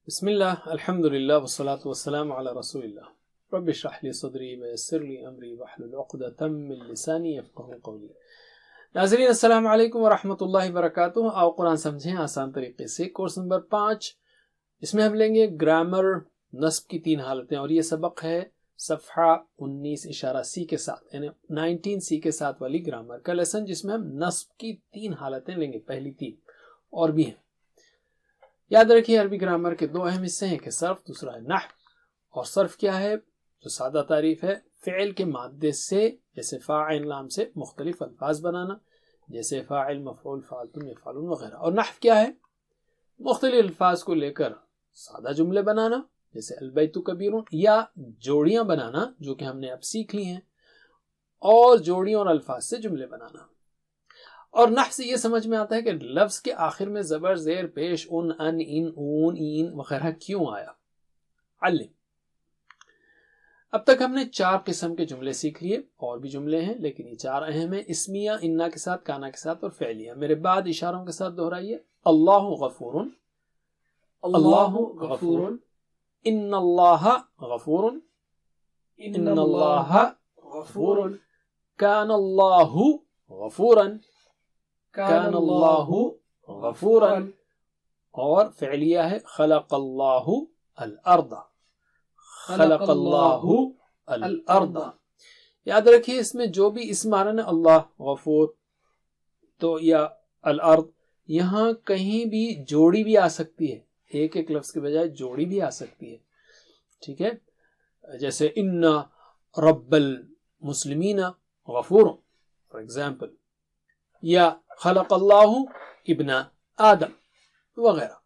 بسم اللہ الحمد للہ والصلاة والسلام علی رسول اللہ رب اشرح لی صدری ویسر لی امری واحلل عقدۃ من لسانی یفقہوا قولی۔ ناظرین السلام علیکم ورحمۃ اللہ وبرکاتہ۔ آؤ قرآن سمجھیں آسان طریقے سے، کورس نمبر 5، اس میں ہم لیں گے گرامر نصب کی 3 حالتیں، اور یہ سبق ہے صفحہ 19 اشارہ C کے ساتھ، یعنی 19C کے ساتھ والی گرامر کا لیسن، جس میں ہم نصب کی 3 حالتیں لیں گے، پہلی 3 اور بھی ہیں۔ یاد رکھیے عربی گرامر کے 2 اہم حصے ہیں کہ صرف، دوسرا ہے نحو۔ اور صرف کیا ہے؟ جو سادہ تعریف ہے، فعل کے مادے سے، جیسے فاعل لام سے مختلف الفاظ بنانا، جیسے فاعل، مفعول، فاعلتم، یفعلون وغیرہ۔ اور نحو کیا ہے؟ مختلف الفاظ کو لے کر سادہ جملے بنانا، جیسے البیت کبیر، یا جوڑیاں بنانا جو کہ ہم نے اب سیکھ لی ہیں، اور جوڑیوں اور الفاظ سے جملے بنانا۔ اور نحو سے یہ سمجھ میں آتا ہے کہ لفظ کے آخر میں زبر، زیر، پیش، ان، اون، این وغیرہ کیوں آیا۔ علم۔ اب تک ہم نے 4 قسم کے جملے سیکھ لیے، اور بھی جملے ہیں لیکن یہ 4 اہم ہیں، اسمیہ، انا کے ساتھ، کانا کے ساتھ، اور فعلیہ۔ میرے بعد اشاروں کے ساتھ دہرائیے۔ اللہ غفور، اللہ غفور، ان اللہ غفور، ان اللہ غفور، کان اللہ غفورا، کان اللہ غفورا۔ اور فعلیہ ہے خلق اللہ الارض، خلق اللہ الارض۔ یاد رکھیے اس میں جو بھی اسم آ رہا ہے اللہ، غفور تو یا الارض، یہاں کہیں بھی جوڑی بھی آ سکتی ہے، ایک لفظ کے بجائے جوڑی بھی آ سکتی ہے، ٹھیک ہے؟ جیسے ان رب المسلمین غفور فار ایگزامپل، یا خلق اللہ ابن آدم وغیرہ۔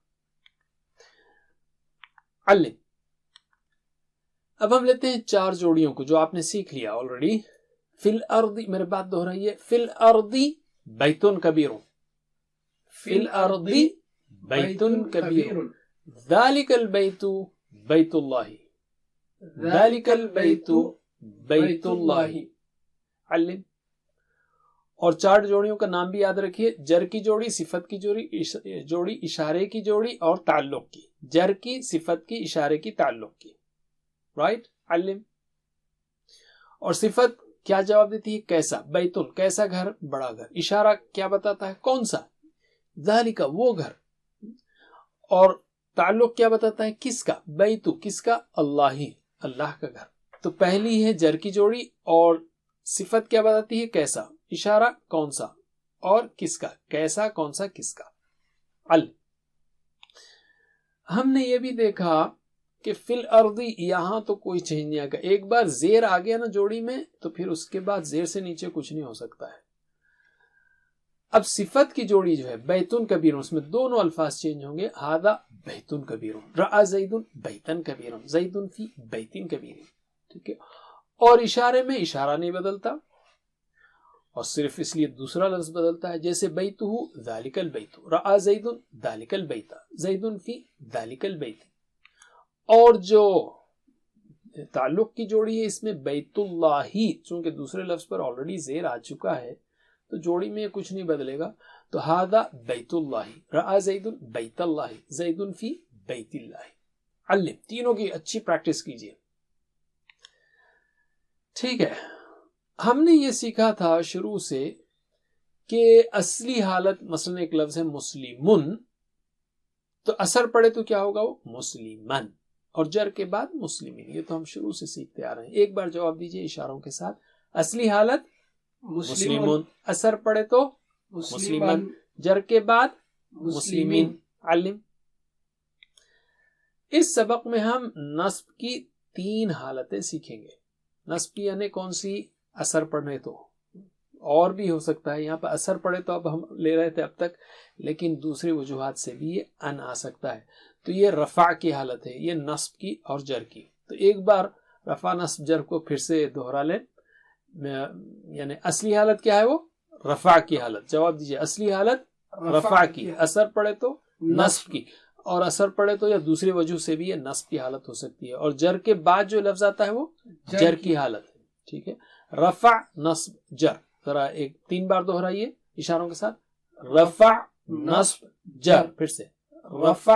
علم۔ اب ہم لیتے ہیں 4 جوڑیوں کو جو آپ نے سیکھ لیا آلریڈی۔ فی الارض، میرے بات دہرائیے، فی الارض بیت کبیر، فی الارض بیت کبیر، ذالک البیت بیت اللہ، ذالک البیت بیت اللہ۔ علم۔ اور 4 جوڑیوں کا نام بھی یاد رکھیے، جر کی جوڑی، صفت کی جوڑی، اشارے کی جوڑی اور تعلق کی۔ جر کی، صفت کی، اشارے کی، تعلق کی، رائٹ؟ علم۔ اور صفت کیا جواب دیتی ہے؟ کیسا، بیتن، کیسا گھر، بڑا گھر۔ اشارہ کیا بتاتا ہے؟ کون سا، ذالک، وہ گھر۔ اور تعلق کیا بتاتا ہے؟ کس کا، بیتو، کس کا، اللہ ہی، اللہ کا گھر۔ تو پہلی ہے جر کی جوڑی، اور صفت کیا بتاتی ہے؟ کیسا، اشارہ کون سا، اور کس کا، کیسا، کون سا، کس کا۔ علم۔ ہم نے یہ بھی دیکھا کہ فی الارض یہاں تو کوئی چینج نہیں آگا، ایک بار زیر آ گیا نا جوڑی میں تو پھر اس کے بعد زیر سے نیچے کچھ نہیں ہو سکتا ہے۔ اب صفت کی جوڑی جو ہے بیتن کبیر، اس میں دونوں الفاظ چینج ہوں گے، ھذا بیتن کبیر، رأى زید بیتن کبیر، زید فی بیتن کبیر، ٹھیک ہے؟ اور اشارے میں اشارہ نہیں بدلتا، اور صرف اس لیے دوسرا لفظ بدلتا ہے، جیسے بیتہ ذالک البیت، رأى زید ذالک البیت، زید فی ذالک البیت۔ اور جو تعلق کی جوڑی ہے اس میں بیت اللہ ہی، چونکہ دوسرے لفظ پر آلریڈی زیر آ چکا ہے تو جوڑی میں کچھ نہیں بدلے گا، تو ھذا بیت اللہ، رأى زید بیت اللہ، زید فی بیت اللہ۔ علم۔ تینوں کی اچھی پریکٹس کیجیے، ٹھیک ہے؟ ہم نے یہ سیکھا تھا شروع سے کہ اصلی حالت، مثلا ایک لفظ ہے مسلمن، تو اثر پڑے تو کیا ہوگا؟ وہ مسلمن، اور جر کے بعد مسلمین۔ یہ تو ہم شروع سے سیکھتے آ رہے ہیں۔ ایک بار جواب دیجئے اشاروں کے ساتھ۔ اصلی حالت مسلمن، اثر پڑے تو مسلمن، جر کے بعد مسلمین۔ علم۔ اس سبق میں ہم نصب کی 3 حالتیں سیکھیں گے۔ نصب کی یعنی کون سی؟ اثر پڑنے تو، اور بھی ہو سکتا ہے، یہاں پہ اثر پڑے تو اب ہم لے رہے تھے اب تک، لیکن دوسری وجوہات سے بھی یہ ان آ سکتا ہے۔ تو یہ رفع کی حالت ہے، یہ نصب کی اور جر کی۔ تو ایک بار رفع، نصب، جر کو پھر سے دہرا لیں، یعنی اصلی حالت کیا ہے؟ وہ رفع کی حالت۔ جواب دیجئے، اصلی حالت رفع کی، اثر پڑے تو نصب کی، اور اثر پڑے تو یا دوسری وجہ سے بھی یہ نصب کی حالت ہو سکتی ہے، اور جر کے بعد جو لفظ آتا ہے وہ جر کی حالت ہے، ٹھیک ہے؟ رفع، نصب، جر۔ ذرا 3 بار دہرائیے اشاروں کے ساتھ، رفع، نصب، جر۔ پھر سے رفع،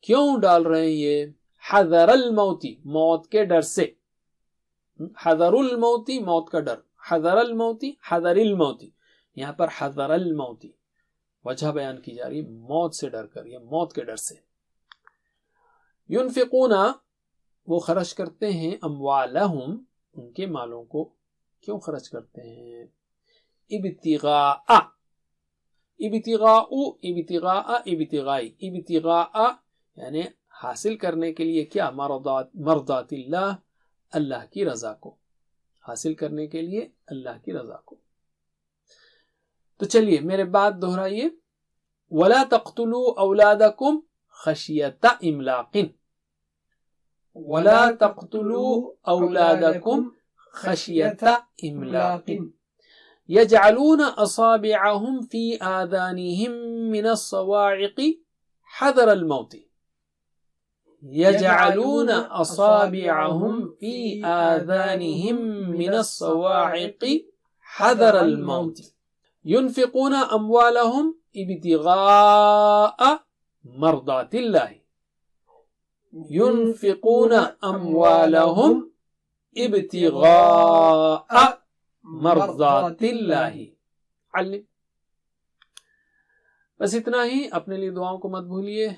کیوں ڈال رہے ہیں یہ؟ حذر الموتی، موت کے ڈر سے. حذر الموتی، موت کا ڈر. حذر الموتی، حذر الموتی. یہاں پر حذر الموتی وجہ بیان کی جا رہی ہے، موت سے ڈر کر، یا موت کے ڈر سے. ينفقون، وہ خرچ کرتے ہیں، اموالہم، ان کے مالوں کو. کیوں خرچ کرتے ہیں؟ ابتغاء، ابتغاء، ابتغاء، ابتغائی، ابتغاء یعنی حاصل کرنے کے لیے کیا؟ مرضات اللہ، اللہ کی رضا کو حاصل کرنے کے لیے، اللہ کی رضا کو. تو چلیے میرے بات دہرائیے. وَلَا تَقْتُلُوا أَوْلَادَكُمْ خَشْيَةَ إِمْلَاقٍ، وَلَا تَقْتُلُوا أَوْلَادَكُمْ خَشْيَةَ إِمْلَاقٍ يَجْعَلُونَ أَصَابِعَهُمْ فِي آذَانِهِمْ مِنَ الصَّوَاعِقِ حَذَرَ الْمَوْتِ. يَجْعَلُونَ أَصَابِعَهُمْ فِي آذَانِهِمْ مِنَ الصَّوَاعِقِ حَذَرَ الْمَوْتِ يُنْفِقُونَ أَمْوَالَهُمْ ابتغاء مرضات اللہ، ينفقون اموالهم ابتغاء مرضات اللہ. علم. بس اتنا ہی. اپنے لیے دعاؤں کو مت بھولیے.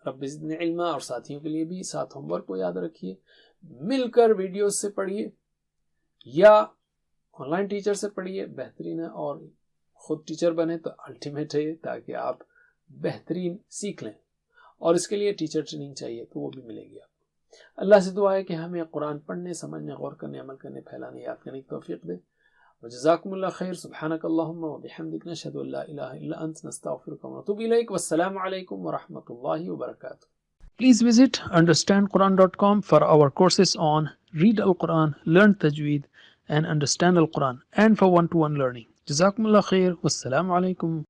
رب زدنی علما، اور ساتھیوں کے لیے بھی ساتھ ہوم ورک کو یاد رکھیے. مل کر ویڈیوز سے پڑھیے یا آن لائن ٹیچر سے پڑھیے، بہترین ہے. اور خود ٹیچر بنے تو الٹیمیٹ ہے، تاکہ آپ بہترین سیکھ لیں. اور اس کے لیے ٹیچر ٹریننگ چاہیے تو وہ بھی ملے گی آپ کو. اللہ سے دعا ہے کہ ہمیں قرآن پڑھنے، سمجھنے، غور کرنے، عمل کرنے، پھیلانے، یاد کرنے کی توفیق دے. وجزاکم اللہ خیر. سبحانک اللہم وبحمدک، نشہد ان لا الہ الا انت، نستغفرک ونتوب الیک. والسلام علیکم ورحمۃ اللہ وبرکاتہ. Please visit understandquran.com for our courses on Read Al-Quran, Learn Tajweed and Understand Al-Quran, and for one-to-one learning. جزاکم اللہ خیر. والسلام علیکم.